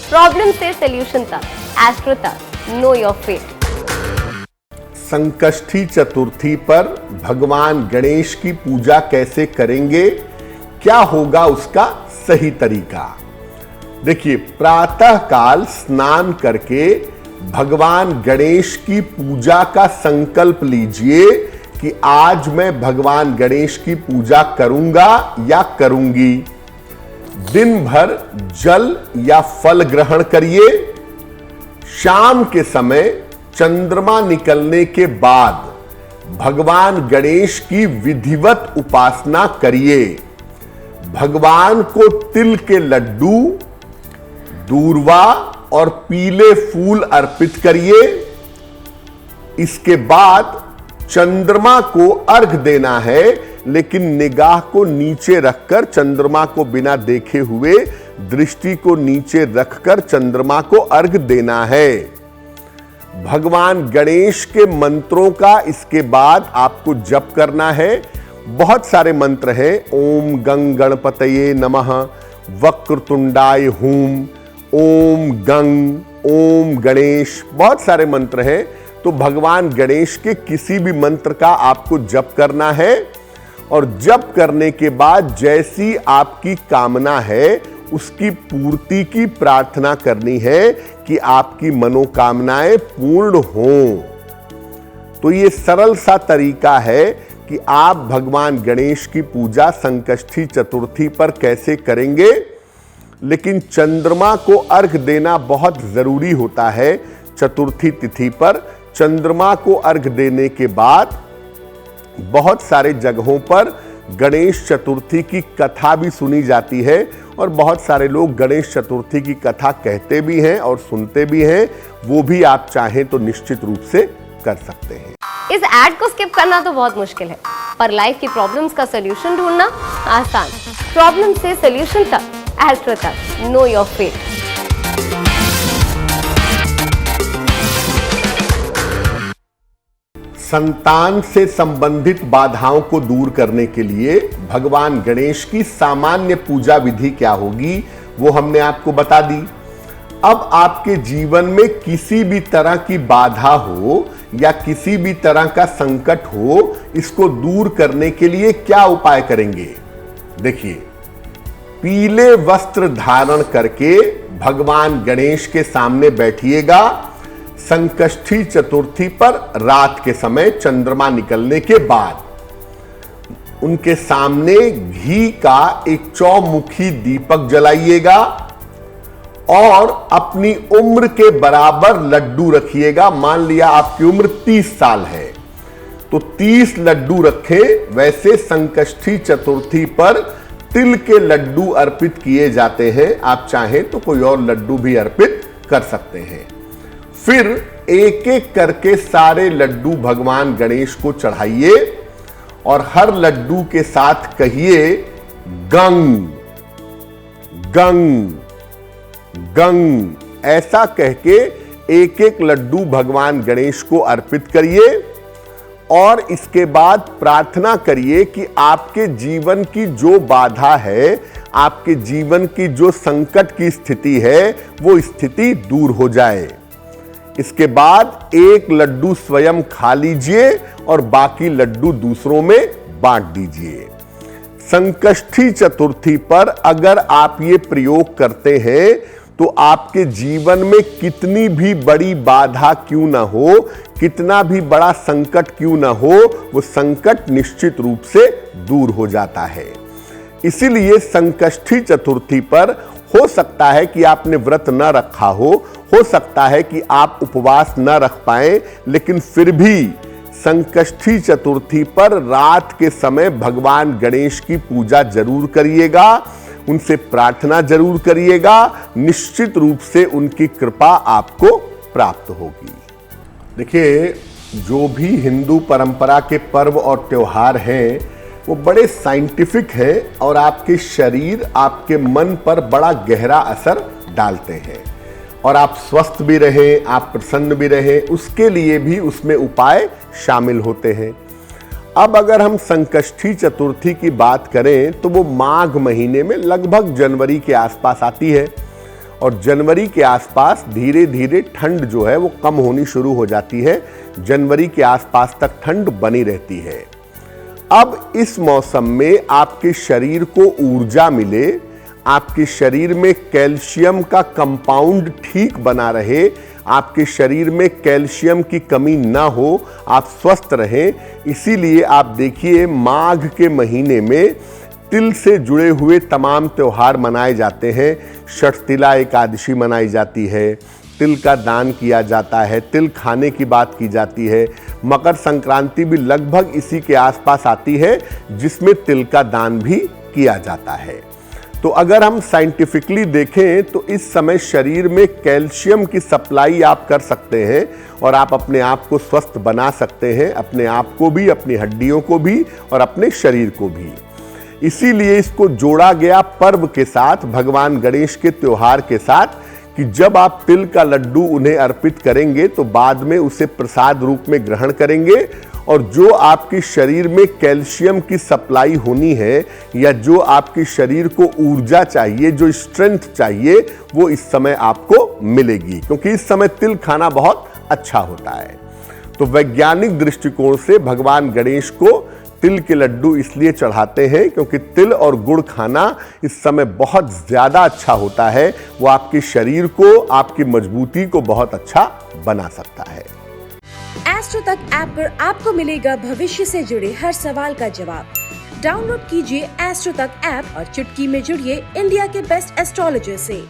Problem से solution तक, astro तक, know your fate. Sankashti Chaturthi पर भगवान गणेश की पूजा कैसे करेंगे, क्या होगा उसका सही तरीका। देखिए, प्रातः काल स्नान करके भगवान गणेश की पूजा का संकल्प लीजिए कि आज मैं भगवान गणेश की पूजा करूंगा या करूंगी। दिन भर जल या फल ग्रहण करिए। शाम के समय चंद्रमा निकलने के बाद भगवान गणेश की विधिवत उपासना करिए। भगवान को तिल के लड्डू, दूर्वा और पीले फूल अर्पित करिए। इसके बाद चंद्रमा को अर्घ देना है, लेकिन निगाह को नीचे रखकर, चंद्रमा को बिना देखे हुए दृष्टि को नीचे रखकर चंद्रमा को अर्घ देना है। भगवान गणेश के मंत्रों का इसके बाद आपको जप करना है। बहुत सारे मंत्र हैं। ओम गंग गणपतये नमः, वक्रतुंडाय हूम, ओम गंग, ओम गणेश, बहुत सारे मंत्र हैं। तो भगवान गणेश के किसी भी मंत्र का आपको जप करना है और जप करने के बाद जैसी आपकी कामना है उसकी पूर्ति की प्रार्थना करनी है कि आपकी मनोकामनाएं पूर्ण हों। तो ये सरल सा तरीका है कि आप भगवान गणेश की पूजा संकष्टी चतुर्थी पर कैसे करेंगे। लेकिन चंद्रमा को अर्घ देना बहुत जरूरी होता है। चतुर्थी तिथि पर चंद्रमा को अर्घ देने के बाद बहुत सारे जगहों पर गणेश चतुर्थी की कथा भी सुनी जाती है और बहुत सारे लोग गणेश चतुर्थी की कथा कहते भी हैं और सुनते भी हैं। वो भी आप चाहें तो निश्चित रूप से कर सकते हैं। इस ऐड को स्किप करना तो बहुत मुश्किल है, पर लाइफ की प्रॉब्लम्स का सोल्यूशन ढूंढना आसान। प्रॉब्लम से सोल्यूशन तक, एस्ट्रो तक, नो योर फेट। संतान से संबंधित बाधाओं को दूर करने के लिए भगवान गणेश की सामान्य पूजा विधि क्या होगी वो हमने आपको बता दी। अब आपके जीवन में किसी भी तरह की बाधा हो या किसी भी तरह का संकट हो, इसको दूर करने के लिए क्या उपाय करेंगे। देखिए, पीले वस्त्र धारण करके भगवान गणेश के सामने बैठिएगा। संकष्टी चतुर्थी पर रात के समय चंद्रमा निकलने के बाद उनके सामने घी का एक चौमुखी दीपक जलाइएगा और अपनी उम्र के बराबर लड्डू रखिएगा। मान लिया आपकी उम्र 30 साल है तो 30 लड्डू रखें। वैसे संकष्टी चतुर्थी पर तिल के लड्डू अर्पित किए जाते हैं। आप चाहें तो कोई और लड्डू भी अर्पित कर सकते हैं। फिर एक एक करके सारे लड्डू भगवान गणेश को चढ़ाइए और हर लड्डू के साथ कहिए गंग गंग गंग। ऐसा कह के एक एक लड्डू भगवान गणेश को अर्पित करिए और इसके बाद प्रार्थना करिए कि आपके जीवन की जो बाधा है, आपके जीवन की जो संकट की स्थिति है, वो स्थिति दूर हो जाए। इसके बाद एक लड्डू स्वयं खा लीजिए और बाकी लड्डू दूसरों में बांट दीजिए। संकष्टी चतुर्थी पर अगर आप ये प्रयोग करते हैं तो आपके जीवन में कितनी भी बड़ी बाधा क्यों ना हो, कितना भी बड़ा संकट क्यों ना हो, वो संकट निश्चित रूप से दूर हो जाता है। इसीलिए संकष्टी चतुर्थी पर हो सकता है कि आपने व्रत न रखा हो सकता है कि आप उपवास न रख पाए, लेकिन फिर भी संकष्टी चतुर्थी पर रात के समय भगवान गणेश की पूजा जरूर करिएगा, उनसे प्रार्थना जरूर करिएगा। निश्चित रूप से उनकी कृपा आपको प्राप्त होगी। देखिए, जो भी हिंदू परंपरा के पर्व और त्योहार हैं वो बड़े साइंटिफिक हैं और आपके शरीर, आपके मन पर बड़ा गहरा असर डालते हैं और आप स्वस्थ भी रहें, आप प्रसन्न भी रहें, उसके लिए भी उसमें उपाय शामिल होते हैं। अब अगर हम संकष्टी चतुर्थी की बात करें तो वो माघ महीने में लगभग जनवरी के आसपास आती है और जनवरी के आसपास धीरे धीरे ठंड जो है वो कम होनी शुरू हो जाती है। जनवरी के आसपास तक ठंड बनी रहती है। अब इस मौसम में आपके शरीर को ऊर्जा मिले, आपके शरीर में कैल्शियम का कंपाउंड ठीक बना रहे, आपके शरीर में कैल्शियम की कमी ना हो, आप स्वस्थ रहें, इसीलिए आप देखिए माघ के महीने में तिल से जुड़े हुए तमाम त्योहार मनाए जाते हैं। षठतिला एकादशी मनाई जाती है, तिल का दान किया जाता है, तिल खाने की बात की जाती है। मकर संक्रांति भी लगभग इसी के आसपास आती है, जिसमें तिल का दान भी किया जाता है। तो अगर हम साइंटिफिकली देखें तो इस समय शरीर में कैल्शियम की सप्लाई आप कर सकते हैं और आप अपने आप को स्वस्थ बना सकते हैं, अपने आप को भी, अपनी हड्डियों को भी और अपने शरीर को भी। इसीलिए इसको जोड़ा गया पर्व के साथ, भगवान गणेश के त्योहार के साथ, कि जब आप तिल का लड्डू उन्हें अर्पित करेंगे तो बाद में उसे प्रसाद रूप में ग्रहण करेंगे और जो आपके शरीर में कैल्शियम की सप्लाई होनी है या जो आपके शरीर को ऊर्जा चाहिए, जो स्ट्रेंथ चाहिए, वो इस समय आपको मिलेगी, क्योंकि इस समय तिल खाना बहुत अच्छा होता है। तो वैज्ञानिक दृष्टिकोण से भगवान गणेश को तिल के लड्डू इसलिए चढ़ाते हैं क्योंकि तिल और गुड़ खाना इस समय बहुत ज्यादा अच्छा होता है। वो आपके शरीर को, आपकी मजबूती को बहुत अच्छा बना सकता है। एस्ट्रो तक ऐप पर आपको मिलेगा भविष्य से जुड़े हर सवाल का जवाब। डाउनलोड कीजिए एस्ट्रो तक ऐप और चुटकी में जुड़िए इंडिया के बेस्ट एस्ट्रोलॉजर से।